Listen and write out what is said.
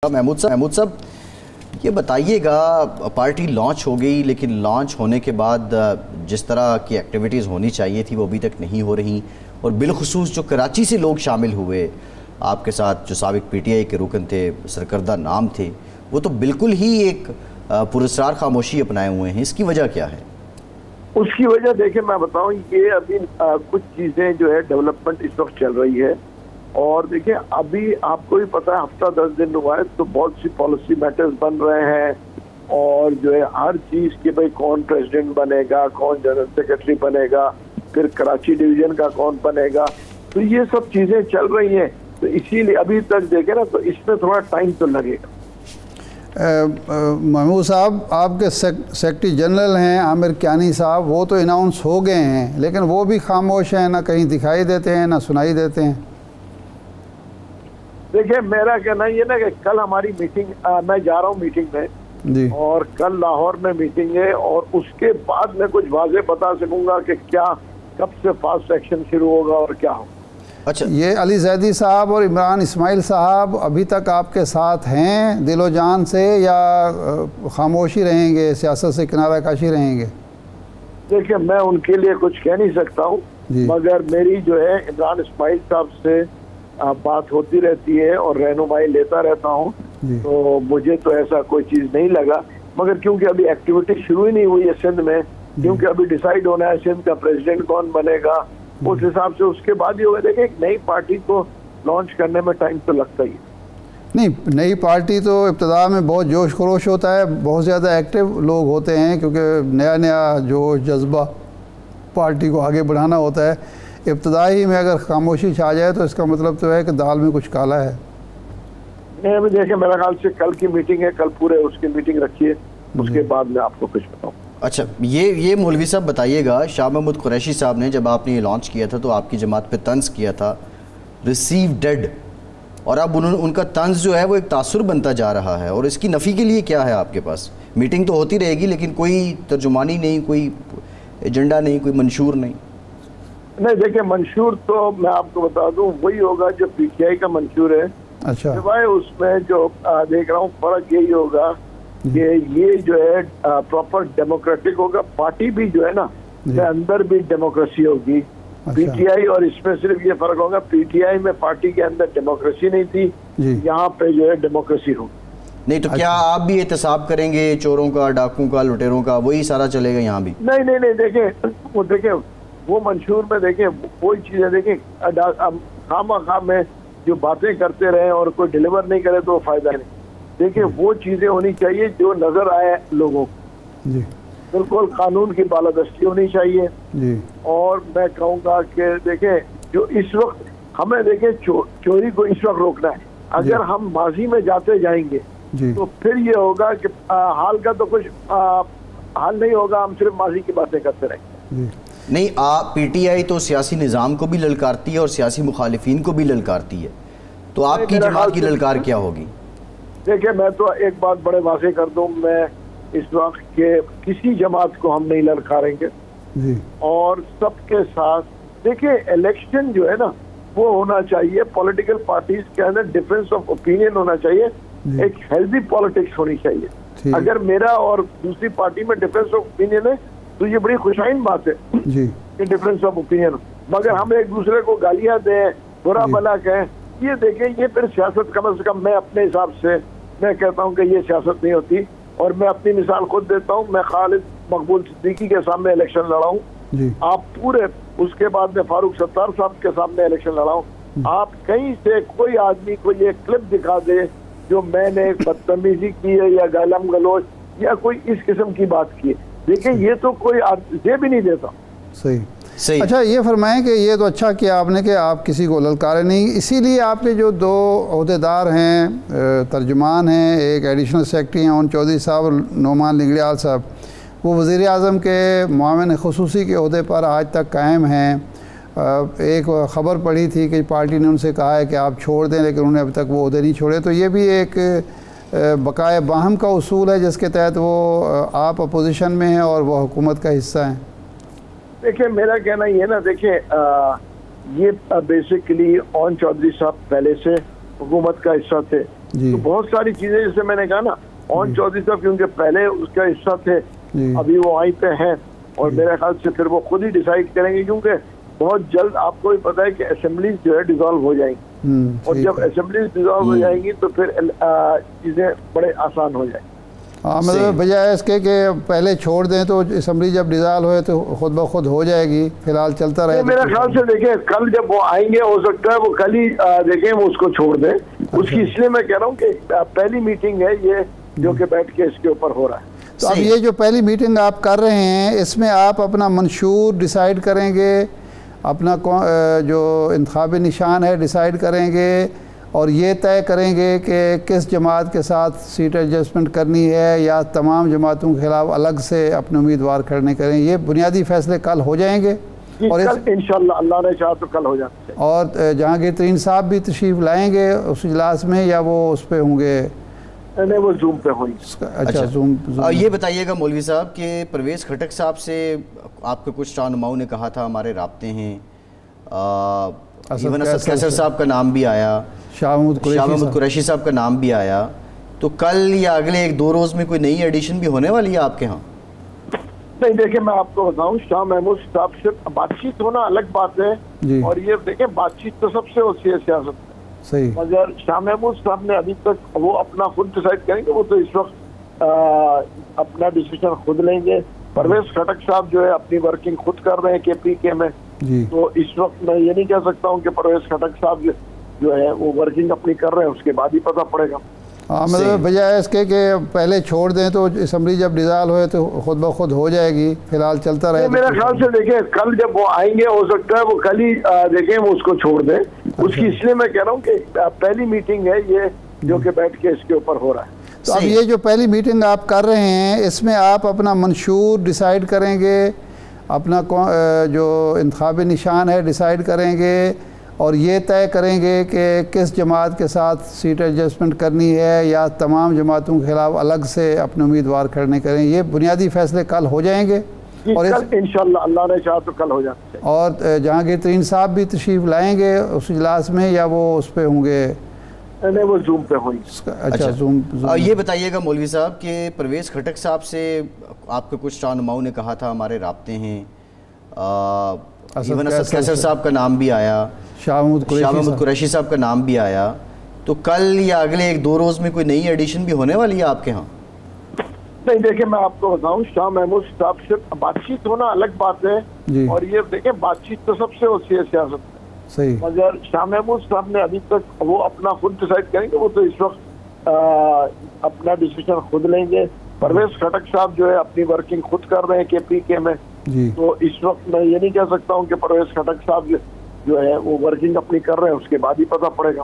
महमूद साहब ये बताइएगा, पार्टी लॉन्च हो गई लेकिन लॉन्च होने के बाद जिस तरह की एक्टिविटीज़ होनी चाहिए थी वो अभी तक नहीं हो रही, और बिलखुसूस जो कराची से लोग शामिल हुए आपके साथ, जो साबिक पीटीआई के रुकन थे, सरकर्दा नाम थे, वो तो बिल्कुल ही एक पुरस्कार खामोशी अपनाए हुए हैं। इसकी वजह क्या है? उसकी वजह देखिए मैं बताऊं, ये अभी कुछ चीज़ें जो है डेवलपमेंट इस वक्त चल रही है, और देखिए अभी आपको भी पता है हफ्ता 10 दिन हुआ है तो बहुत सी पॉलिसी मैटर्स बन रहे हैं, और जो है हर चीज़ के भाई कौन प्रेसिडेंट बनेगा, कौन जनरल सेक्रेटरी बनेगा, फिर कराची डिवीजन का कौन बनेगा, तो ये सब चीज़ें चल रही हैं। तो इसीलिए अभी तक देखें ना तो इसमें थोड़ा टाइम तो लगेगा। महमूद साहब, आपके सेक्रेटरी जनरल हैं आमिर कियानी साहब, वो तो अनाउंस हो गए हैं लेकिन वो भी खामोश हैं, ना कहीं दिखाई देते हैं ना सुनाई देते हैं। देखिए मेरा कहना ये ना कि कल हमारी मीटिंग, मैं जा रहा हूँ मीटिंग में जी, और कल लाहौर में मीटिंग है, और उसके बाद मैं कुछ वाज़ेह बता सकूंगा कि क्या कब से फास्ट एक्शन शुरू होगा और क्या होगा। अच्छा, ये अली जैदी साहब और इमरान इस्माइल साहब अभी तक आपके साथ हैं दिलो जान से, या खामोशी रहेंगे, सियासत से किनारा कशी रहेंगे? देखिए मैं उनके लिए कुछ कह नहीं सकता हूँ, मगर मेरी जो है इमरान इस्माइल साहब से बात होती रहती है और रहनुमाई लेता रहता हूँ, तो मुझे तो ऐसा कोई चीज़ नहीं लगा। मगर क्योंकि अभी एक्टिविटी शुरू ही नहीं हुई है सिंध में, क्योंकि अभी डिसाइड होना है सिंध का प्रेसिडेंट कौन बनेगा, उस हिसाब से उसके बाद ही होगा। देखिए एक नई पार्टी को लॉन्च करने में टाइम तो लगता ही है। नहीं, नई पार्टी तो इब्तिदा में बहुत जोश खरोश होता है, बहुत ज़्यादा एक्टिव लोग होते हैं, क्योंकि नया नया जोश जज्बा पार्टी को आगे बढ़ाना होता है। इब्तिदाई में अगर खामोशी छा जाए तो इसका मतलब तो है कि दाल में कुछ काला है। नहीं अभी देखिए मेरा ख्याल से कल की मीटिंग है, कल पूरे उसकी मीटिंग रखिए, उसके बाद मैं आपको कुछ बताऊँ। अच्छा, ये मौलवी साहब बताइएगा, शाह महमूद कुरैशी साहब ने जब आपने ये लॉन्च किया था तो आपकी जमात पे तंज किया था, रिसीव डेड, और अब उनका तंज जो है वो एक तासुर बनता जा रहा है, और इसकी नफ़ी के लिए क्या है आपके पास? मीटिंग तो होती रहेगी लेकिन कोई तर्जुमानी नहीं, कोई एजेंडा नहीं, कोई मंशूर नहीं। नहीं देखिए मंशूर तो मैं आपको बता दूं वही होगा जो पीटीआई का मंशूर है। अच्छा, सिवाय उसमें जो देख रहा हूँ फर्क यही होगा कि ये जो है प्रॉपर डेमोक्रेटिक होगा, पार्टी भी जो है ना के अंदर भी डेमोक्रेसी होगी। पीटीआई और इसमें सिर्फ ये फर्क होगा, पीटीआई में पार्टी के अंदर डेमोक्रेसी नहीं थी, यहाँ पे जो है डेमोक्रेसी होगी। नहीं तो क्या आप भी एहतसाब करेंगे चोरों का, डाकुओं का, लुटेरों का, वही सारा चलेगा यहाँ भी? नहीं देखें वो मंशूर में देखें वही चीजें, देखें खामा में जो बातें करते रहे और कोई डिलीवर नहीं करे तो वो फायदा नहीं। देखिए वो चीजें होनी चाहिए जो नजर आए लोगों को, बिल्कुल कानून की बालादस्ती होनी चाहिए जी। और मैं कहूँगा कि देखें जो इस वक्त हमें देखें चोरी को इस वक्त रोकना है। अगर हम माजी में जाते जाएंगे तो फिर ये होगा कि हाल का तो कुछ हाल नहीं होगा, हम सिर्फ माजी की बातें करते रहेंगे। नहीं, पीटीआई तो सियासी निज़ाम को भी ललकारती है और सियासी मुखालिफिन को भी ललकारती है, तो आपकी जमात की ललकार क्या होगी? देखिए मैं तो एक बात बड़े वाज़ेह कर दूं, मैं इस वक्त के किसी जमात को हम नहीं ललकारेंगे जी। और सबके साथ देखिए इलेक्शन जो है ना वो होना चाहिए, पॉलिटिकल पार्टीज के अंदर डिफरेंस ऑफ ओपिनियन होना चाहिए, एक हेल्दी पॉलिटिक्स होनी चाहिए। अगर मेरा और दूसरी पार्टी में डिफरेंस ऑफ ओपिनियन है तो ये बड़ी खुशाइन बात है जी, कि डिफरेंस ऑफ ओपिनियन, मगर हम एक दूसरे को गालियां दें, बुरा भला कहें, ये देखें ये फिर सियासत कम से कम मैं अपने हिसाब से मैं कहता हूं कि ये सियासत नहीं होती। और मैं अपनी मिसाल खुद देता हूं, मैं खालिद मकबूल सिद्दीकी के सामने इलेक्शन लड़ा हूं, आप पूरे उसके बाद में फारूक सत्तार साहब के सामने इलेक्शन लड़ा हूं। आप कहीं से कोई आदमी को ये क्लिप दिखा दे जो मैंने बदतमीजी की है या गालम गलोच या कोई इस किस्म की बात की है, देखिए ये तो कोई ये भी नहीं देता। सही। अच्छा ये फरमाएं कि ये तो अच्छा किया आपने कि आप किसी को ललकारे नहीं, इसीलिए आपके जो दो अहदेदार हैं, तर्जुमान हैं, एक एडिशनल सेक्रेटरी हैं उन चौधरी साहब और नोमान लिंगड़ियाल साहब, वो वज़ीर आज़म के मुआविन ख़ुसूसी के अहदे पर आज तक कायम हैं। एक ख़बर पड़ी थी कि पार्टी ने उनसे कहा है कि आप छोड़ दें, लेकिन उन्होंने अभी तक वो अहदे नहीं छोड़े, तो ये भी एक बकाए बाहम का उसूल है जिसके तहत वो आप अपोजिशन में हैं और वो हुकूमत का हिस्सा हैं। देखिए मेरा कहना ये ना, देखिए ये बेसिकली ओन चौधरी साहब पहले से हुकूमत का हिस्सा थे, तो बहुत सारी चीजें जैसे मैंने कहा ना, ऑन चौधरी साहब क्योंकि पहले उसका हिस्सा थे, अभी वो वहीं पे हैं और मेरे ख्याल से फिर वो खुद ही डिसाइड करेंगे, क्योंकि बहुत जल्द आपको भी पता है कि असेंबलीज जो है डिसॉल्व हो जाएंगी और जब असेंबलीज डिसॉल्व हो जाएंगी तो फिर चीजें बड़े आसान हो जाएंगी। हाँ, मतलब बजाय इसके कि पहले छोड़ दें तो असेंबली जब डिसॉल्व हो तो खुद ब खुद हो जाएगी, फिलहाल चलता रहे। मेरे ख्याल से देखिए कल जब वो आएंगे हो सकता है वो कल ही देखें वो उसको छोड़ दें। उसकी इसलिए मैं कह रहा हूँ कि पहली मीटिंग है ये जो कि बैठ के इसके ऊपर हो रहा है। तो अब ये जो पहली मीटिंग आप कर रहे हैं इसमें आप अपना मंशूर डिसाइड करेंगे, अपना जो इंतखाबी निशान है डिसाइड करेंगे और ये तय करेंगे कि किस जमात के साथ सीट एडजस्टमेंट करनी है या तमाम जमातों के खिलाफ अलग से अपने उम्मीदवार खड़े करें। ये बुनियादी फैसले कल हो जाएंगे और इंशाअल्लाह अल्लाह ने चाहा तो कल हो जाएंगे। और जहांगीर तरीन साहब भी तशरीफ लाएंगे उस इजलास में या वो उस पर होंगे? नहीं, वो जूम पे होंगे। अच्छा, जूम। ये बताइएगा मौलवी साहब कि परवेज़ खटक साहब से आपके कुछ रहनुमाओं ने कहा था हमारे राब्ते हैं, असद कैसर साहब का नाम भी आया, शाह महमूद कुरैशी साहब का नाम भी आया, तो कल या अगले 1-2 रोज़ में कोई नई एडिशन भी होने वाली है आपके यहाँ? नहीं, देखिए मैं आपको बताऊं, शाह महमूद साहब से बातचीत होना अलग बात है और ये देखिए बातचीत तो सबसे होती है सियासत में, सही। मगर शाह महमूद साहब ने अभी तक वो अपना खुद डिसाइड करेंगे, वो तो इस वक्त अपना डिसीजन खुद लेंगे। परवेज़ खटक साहब जो है अपनी वर्किंग खुद कर रहे हैं KPK में, तो इस वक्त मैं ये नहीं कह सकता हूँ कि परवेज़ खटक साहब जो है वो वर्किंग अपनी कर रहे हैं, उसके बाद ही पता पड़ेगा। हाँ, मतलब बजाय इसके कि पहले छोड़ दें तो असेंबली जब डिसॉल्व हो तो खुद ब खुद हो जाएगी, फिलहाल चलता रहे। मेरे ख्याल से देखिए कल जब वो आएंगे हो सकता है वो कल ही देखें वो उसको छोड़ दें। उसकी इसलिए मैं कह रहा हूँ कि पहली मीटिंग है ये जो कि बैठ के इसके ऊपर हो रहा है। तो अब ये जो पहली मीटिंग आप कर रहे हैं इसमें आप अपना मंशूर डिसाइड करेंगे, अपना जो इंतखाबी निशान है डिसाइड करेंगे और ये तय करेंगे कि किस जमात के साथ सीट एडजस्टमेंट करनी है या तमाम जमातों के खिलाफ अलग से अपने उम्मीदवार खड़े करें। ये बुनियादी फैसले कल हो जाएंगे और इंशाअल्लाह अल्लाह ने चाहा तो कल हो जाएंगे। और जहांगीर तरीन साहब भी तशरीफ लाएंगे उस इजलास में या वो उस पर होंगे? नहीं, वो जूम पे होंगे। अच्छा, जूम। ये बताइएगा मौलवी साहब कि परवेज़ खटक साहब से आपके कुछ रहनुमाओं ने कहा था हमारे राब्ते हैं, असद कैसर साहब का नाम भी आया, शाह महमूद कुरैशी साहब का नाम भी आया, तो कल या अगले 1-2 रोज़ में कोई नई एडिशन भी होने वाली है आपके यहाँ? नहीं, देखिए मैं आपको बताऊं, शाह महमूद साहब से बातचीत होना अलग बात है और ये देखिए बातचीत तो सबसे होती है सियासत में, सही। मगर शाह महमूद साहब ने अभी तक वो अपना खुद डिसाइड करेंगे, वो तो इस वक्त अपना डिसीजन खुद लेंगे। परवेज़ खटक साहब जो है अपनी वर्किंग खुद कर रहे हैं KPK में, तो इस वक्त मैं ये नहीं कह सकता हूँ कि परवेज़ खटक साहब जो है वो वर्किंग अपनी कर रहे हैं, उसके बाद ही पता पड़ेगा।